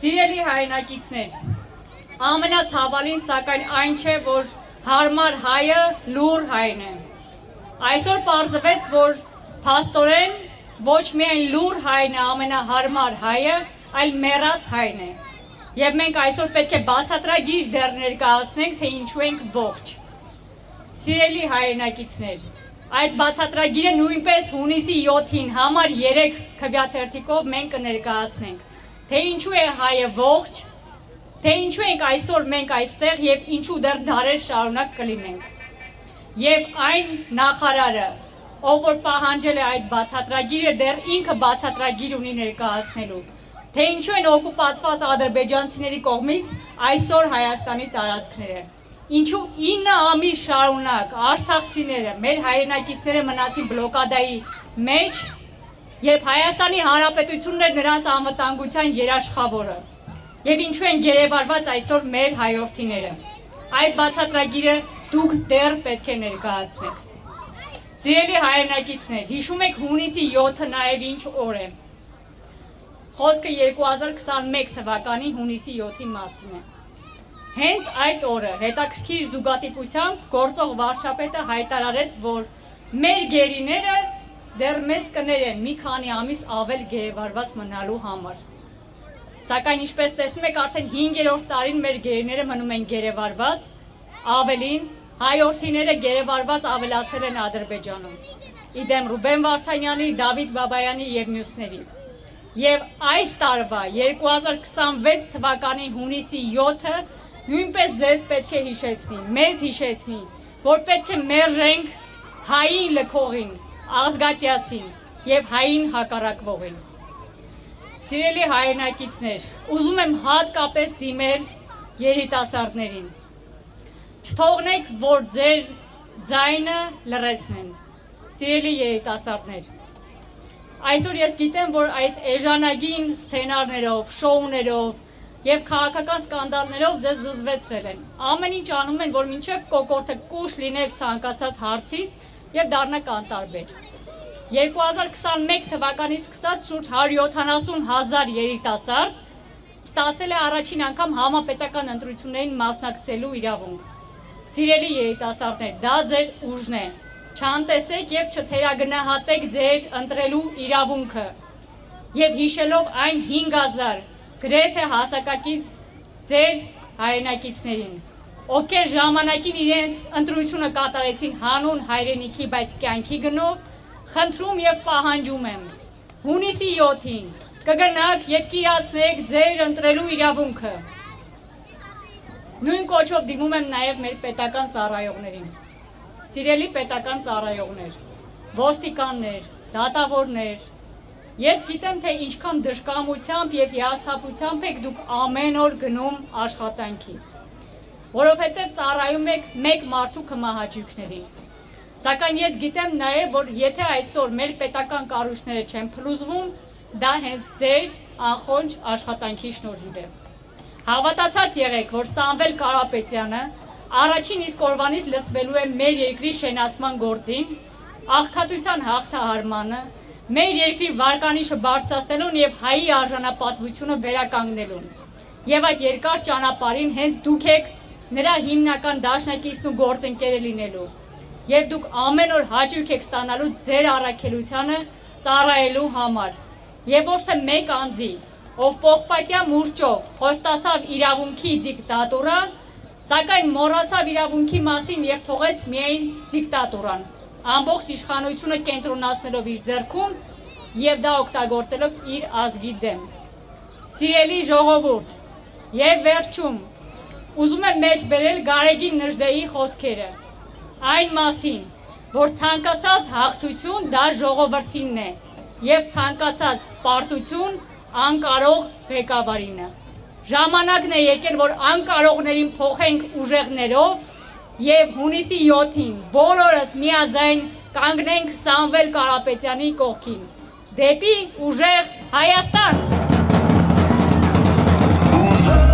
Սիրելի հայրենակիցներ, ամենացավալին սակայն այն չէ, որ հարմար հայը լուր հայն է։ Այսօր պարզվեց, որ փաստորեն ոչ միայն լուր հայն է ամենահարմար հայը, այլ մեռած հայն է։ Եվ մենք այսօր պետք է բացատրագիր դեռ ներկայացնենք, թե ինչու ենք ողջ։ Սիրելի հայրենակիցներ, այդ բացատրագիրը նույնպես հունիսի 7-ին համար 3 քվյաթերթիկով մենք կներկայացնենք, թե ինչու է հայը ողջ, թե ինչու ենք այսօր մենք այստեղ եւ ինչու դեռ դարեր շարունակ կլինենք։ Եվ այն նախարարը, ով որ պահանջել է այդ բացատրագիրը, դեռ ինքը բացատրագիր ունի ներկայացնելու, թե ինչու են օկուպացված ադրբեջանցիների կողմից այսօր Հայաստանի տարածքները։ Ինչու 9 ամիս շարունակ արցախցիները, մեր հայրենակիցները մնացին բլոկադայի մեջ, երբ Հայաստանի Հանրապետությունն էր նրանց անվտանգության երաշխավորը։ Եվ ինչու են գերեվարված այսօր մեր հայրենիները։ Այդ բացատրագիրը դուք դեռ պետք է ներկայացնեք։ Սիրելի հայրենակիցներ, հիշում եք հունիսի 7-ը նաև ինչ օր է։ Խոսքը 2021 թվականի հունիսի 7-ի մասին է։ Հենց այդ օրը հետաքրքիր զուգադիպությամբ գործող վարչապետը հայտարարեց, որ մեր գերիները դեռ մեզ կներեն մի քանի ամիս ավել գերեվարված մնալու համար։ Սակայն ինչպես տեսնում եք, արդեն 5-րդ տարին մեր գերիները մնում են գերեվարված, ավելին հայորդիները գերեվարված ավելացել են Ադրբեջանում։ Իդեմ Ռուբեն Վարդանյանի, Դավիթ Բաբայանի եւ մյուսների։ Եվ այս տարվա 2026 թվականի հունիսի 7-ը նույնպես ձեզ պետք է հիշեցնի, մեզ հիշեցնի, որ պետք է մերժենք հային լքողին, ազգատյացին եւ հային հակառակվողին։ Սիրելի հայրենակիցներ, ուզում եմ հատկապես դիմել երիտասարդներին։ Չթողնեք, որ ձեր ձայնը լռեցնեն։ Սիրելի երիտասարդներ, այսօր ես գիտեմ, որ այս էժանագին սցենարներով, շոուներով և քաղաքական սկանդալներով ձեզ զզվեցրել են։ Ամեն ինչ անում են, որ մինչև կոկորդը կուշ լինեք ցանկացած հարցից և դառնաք անտարբեր։ 2021 թվականից սկսած շուրջ 170,000 երիտասարդ ստացել է առաջին անգամ համապետական ընտրություններին մասնակցելու իրավունք։ Սիրելի երիտասարդներ, դա ձեր ուժն է։ Չանտեսեք և չթերագնահատեք ձեր ընտրելու իրավունքը և հիշելով այն 5,000 գրեթե հասակակից ձեր հայրենակիցներին, ովքեր ժամանակին իրենց ընտրությունը կատարեցին հանուն հայրենիքի, բայց կյանքի գնով, խնդրում և պահանջում եմ, հունիսի 7-ին կգնաք և կիրացնեք ձեր ընտրելու իրավունքը։ Նույն կոչով դիմում եմ նաև մեր պետական ծառայողներին։ Սիրելի պետական ծառայողներ, ոստիկաններ, դատավորներ, ես գիտեմ, թե ինչքան դժկամությամբ և հիասթափությամբ եք դուք ամեն օր գնում աշխատանքի, որովհետև ծառայում եք մեկ մարդու կմահաճույքներին։ Սակայն ես գիտեմ նաև, որ եթե այսօր մեր պետական կառույցները չեն փլուզվում, դա հենց ձեր անխոնջ աշխատանքի շնորհիվ է։ Հավատացած եղեք, որ Սամվել Կարապետյանը առաջին իսկ օրվանից լծվելու է մեր երկրի շենացման գործին, աղքատության հաղթահարմանը, մեր երկրի վարկանիշը բարձրացնելուն և հայի արժանապատվությունը վերականգնելուն։ Եվ այդ երկար ճանապարհին հենց դուք եք նրա հիմնական դաշնակիցն ու գործընկերը լինելու։ Եվ դուք ամեն օր հաճույք եք ստանալու ձեր առաքելությանը ծառայելու համար։ Եվ ոչ թե մեկ անձի, ով պողպատյա մուրճով խոստացավ իրավունքի դիկտատուրա, սակայն մոռացավ իրավունքի մասին և թողեց միայն դիկտատուրան, ամբողջ իշխանությունը կենտրոնացնելով իր ձեռքում և դա օգտագործելով իր ազգի դեմ։ Սիրելի ժողովուրդ, և վերջում ուզում եմ մեջ բերել Գարեգին Նժդեի խոսքերը, այն մասին, որ ցանկացած հաղթություն դա ժողովրդինն է և ցանկացած պարտություն անկարող ղեկավարինը։ Ժամանակն է եկել, որ անկարողներին փոխենք ուժեղներով և հունիսի 7-ին բոլորս միաձայն կանգնենք Սամվել Կարապետյանի կողքին։ Դեպի ուժեղ Հայաստան։